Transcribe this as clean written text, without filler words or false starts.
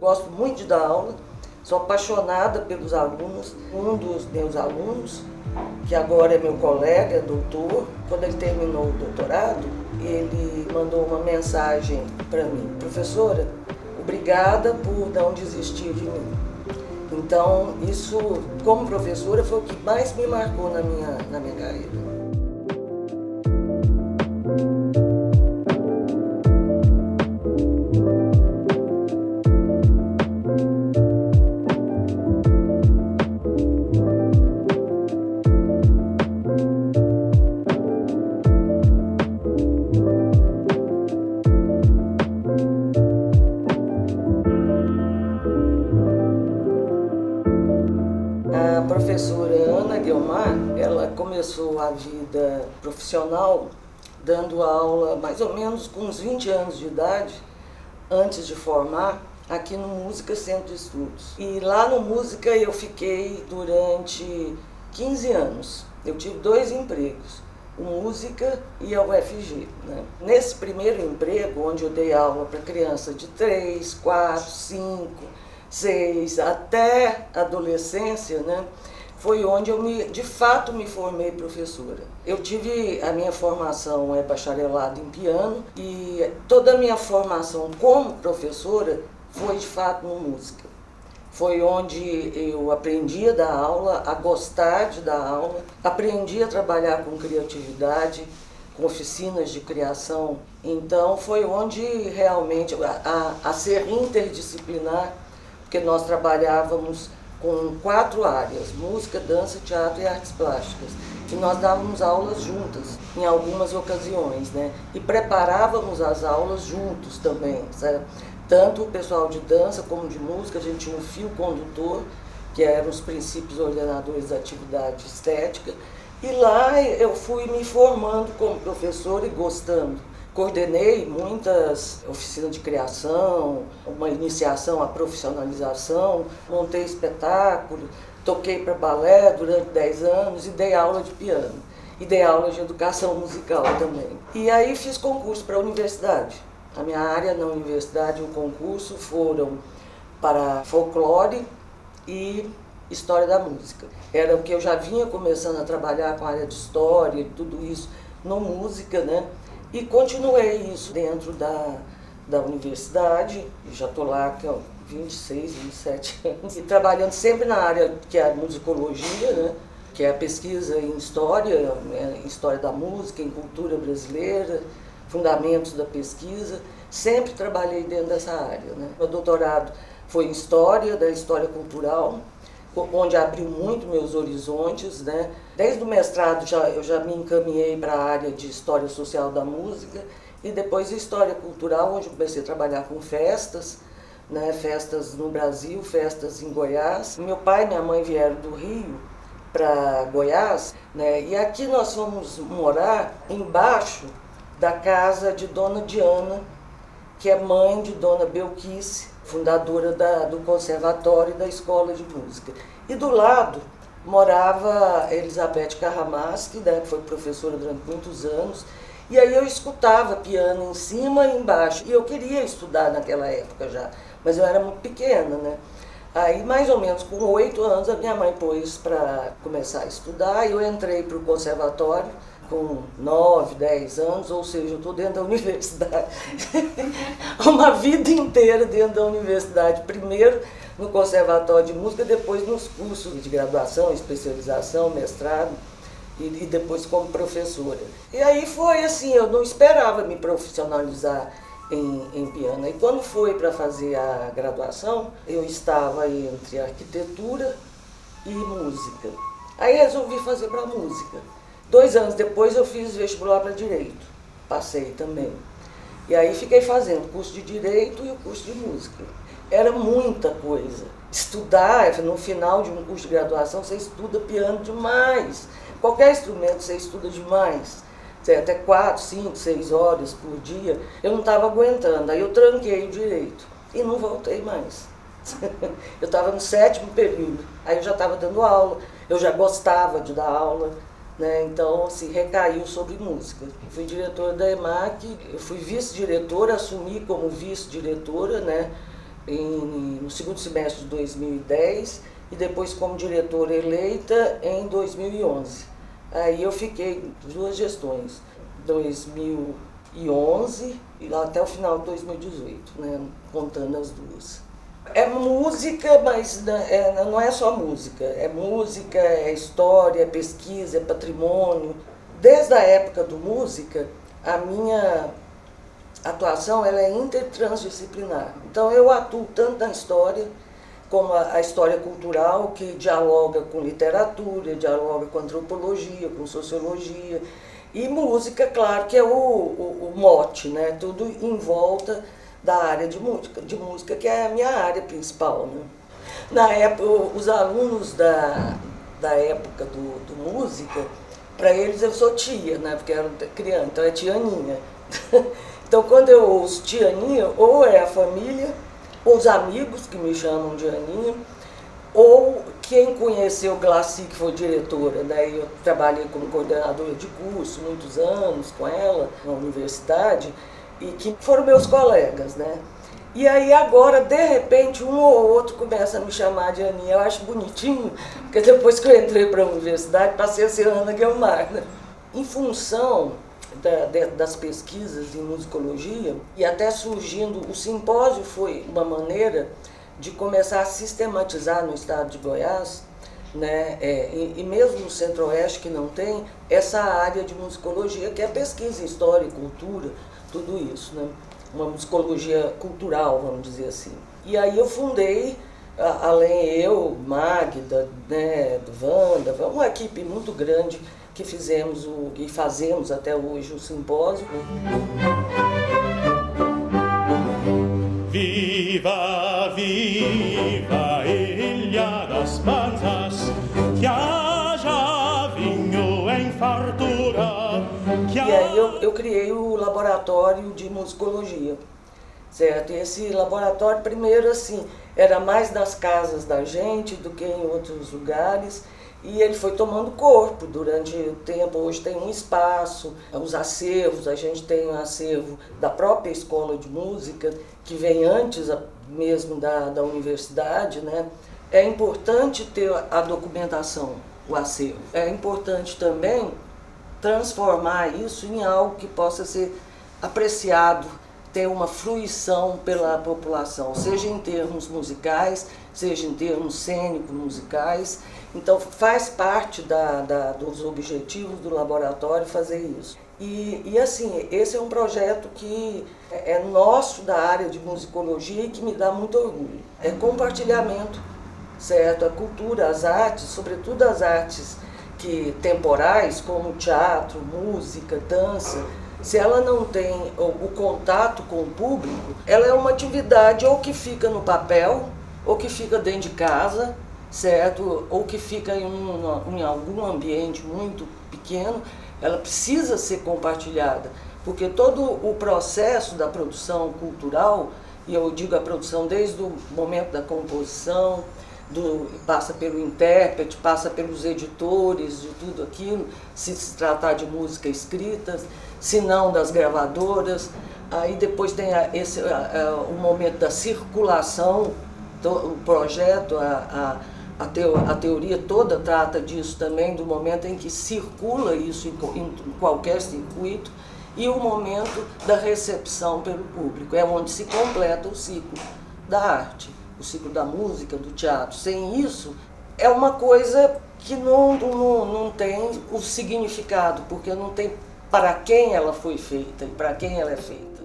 Gosto muito de dar aula, sou apaixonada pelos alunos. Um dos meus alunos, que agora é meu colega, doutor, quando ele terminou o doutorado, ele mandou uma mensagem para mim: professora, obrigada por não desistir de mim. Então, isso, como professora, foi o que mais me marcou na minha carreira. A professora Ana Guiomar, ela começou a vida profissional dando aula mais ou menos com uns 20 anos de idade, antes de formar, aqui no Música Centro de Estudos. E lá no Música eu fiquei durante 15 anos. Eu tive 2 empregos, o Música e a UFG. Né? Nesse primeiro emprego, onde eu dei aula para crianças de 3, 4, 5, 6, até adolescência, né? Foi onde eu de fato me formei professora. Eu tive, a minha formação é bacharelado em piano e toda a minha formação como professora foi de fato no Música. Foi onde eu aprendi a dar aula, a gostar de dar aula, aprendi a trabalhar com criatividade, com oficinas de criação. Então foi onde realmente a ser interdisciplinar, porque nós trabalhávamos com 4 áreas: música, dança, teatro e artes plásticas. E nós dávamos aulas juntas, em algumas ocasiões, né? E preparávamos as aulas juntos também, sabe? Tanto o pessoal de dança como de música, a gente tinha um fio condutor, que eram os princípios ordenadores da atividade estética. E lá eu fui me formando como professora e gostando. Coordenei muitas oficinas de criação, uma iniciação à profissionalização, montei espetáculo, toquei para balé durante 10 anos e dei aula de piano. E dei aula de educação musical também. E aí fiz concurso para a universidade. A minha área na universidade, o concurso foram para folclore e história da música. Era o que eu já vinha começando a trabalhar com a área de história e tudo isso no Música, né? E continuei isso dentro da universidade, já estou lá há 26, 27 anos, e trabalhando sempre na área que é a musicologia, né? Que é a pesquisa em história da música, em cultura brasileira, fundamentos da pesquisa. Sempre trabalhei dentro dessa área. Né? Meu doutorado foi em História, da História Cultural, onde abriu muito meus horizontes, né? Desde o mestrado eu já me encaminhei para a área de História Social da Música e depois História Cultural, onde eu comecei a trabalhar com festas, né? Festas no Brasil, festas em Goiás. Meu pai e minha mãe vieram do Rio para Goiás, né? E aqui nós fomos morar embaixo da casa de Dona Diana, que é mãe de Dona Belquice, fundadora do Conservatório e da Escola de Música. E do lado morava Elizabeth Carramaski, né, que foi professora durante muitos anos, e aí eu escutava piano em cima e embaixo. E eu queria estudar naquela época já, mas eu era muito pequena, né? Aí, mais ou menos com 8 anos, a minha mãe pôs para começar a estudar, e eu entrei para o conservatório com 9, 10 anos, ou seja, eu estou dentro da universidade. Uma vida inteira dentro da universidade. Primeiro no Conservatório de Música, depois nos cursos de graduação, especialização, mestrado, e depois como professora. E aí foi assim, eu não esperava me profissionalizar em piano. E quando foi para fazer a graduação, eu estava entre arquitetura e música. Aí resolvi fazer para música. 2 anos depois eu fiz vestibular para Direito, passei também. E aí fiquei fazendo o curso de Direito e o curso de Música. Era muita coisa. Estudar, no final de um curso de graduação, você estuda piano demais. Qualquer instrumento você estuda demais. Até 4, 5, 6 horas por dia. Eu não estava aguentando, aí eu tranquei o Direito e não voltei mais. Eu estava no 7º período, aí eu já estava dando aula, eu já gostava de dar aula. Né? Então, assim, recaiu sobre música. Fui diretora da EMAC, eu fui vice-diretora, assumi como vice-diretora, né? no segundo semestre de 2010 e depois como diretora eleita em 2011. Aí eu fiquei 2 gestões, 2011 e lá até o final de 2018, né, contando as duas. É música, mas não é só música, é história, é pesquisa, é patrimônio. Desde a época do música, a minha atuação ela é intertransdisciplinar. Então eu atuo tanto na história, como a história cultural, que dialoga com literatura, dialoga com antropologia, com sociologia, e música, claro, que é o mote, né? Tudo em volta da área de música, que é a minha área principal, né? Na época, os alunos da época do música, para eles eu sou tia, né? Porque eram criança, então é tia Aninha. Então quando eu ouço tia Aninha, ou é a família, ou os amigos que me chamam de Aninha, ou quem conheceu Glaci, que foi diretora, daí eu trabalhei como coordenadora de curso muitos anos com ela na universidade, e que foram meus colegas, né? E aí agora, de repente, um ou outro começa a me chamar de Aninha. Eu acho bonitinho, porque depois que eu entrei para a universidade, passei a ser Ana Guiomar, né? Em função das pesquisas em musicologia, e até surgindo, o simpósio foi uma maneira de começar a sistematizar no estado de Goiás, né, e mesmo no Centro-Oeste, que não tem, essa área de musicologia, que é pesquisa em história e cultura, tudo isso, né? Uma musicologia cultural, vamos dizer assim. E aí eu fundei, além eu, Magda, né, Wanda, uma equipe muito grande que fizemos e fazemos até hoje o simpósio. Viva, viva, Ilha das Mansas, que haja vinho em fartura. E aí eu criei o laboratório de musicologia, certo? E esse laboratório, primeiro assim, era mais nas casas da gente do que em outros lugares, e ele foi tomando corpo durante o tempo. Hoje tem um espaço, os acervos, a gente tem um acervo da própria escola de música, que vem antes mesmo da universidade, né? É importante ter a documentação, o acervo. É importante também transformar isso em algo que possa ser apreciado, ter uma fruição pela população, seja em termos musicais, seja em termos cênicos musicais. Então faz parte dos objetivos do laboratório fazer isso. E assim, esse é um projeto que é nosso da área de musicologia e que me dá muito orgulho. É compartilhamento, certo? A cultura, as artes, sobretudo as artes temporais, como teatro, música, dança, se ela não tem o contato com o público, ela é uma atividade ou que fica no papel, ou que fica dentro de casa, certo? Ou que fica em algum ambiente muito pequeno. Ela precisa ser compartilhada, porque todo o processo da produção cultural, e eu digo a produção desde o momento da composição, passa pelo intérprete, passa pelos editores de tudo aquilo, se tratar de música escrita, se não das gravadoras. Aí depois tem o momento da circulação, o projeto, a teoria toda trata disso também, do momento em que circula isso em qualquer circuito, e o momento da recepção pelo público, é onde se completa o ciclo da arte, o ciclo da música, do teatro. Sem isso, é uma coisa que não tem o significado, porque não tem para quem ela foi feita e para quem ela é feita.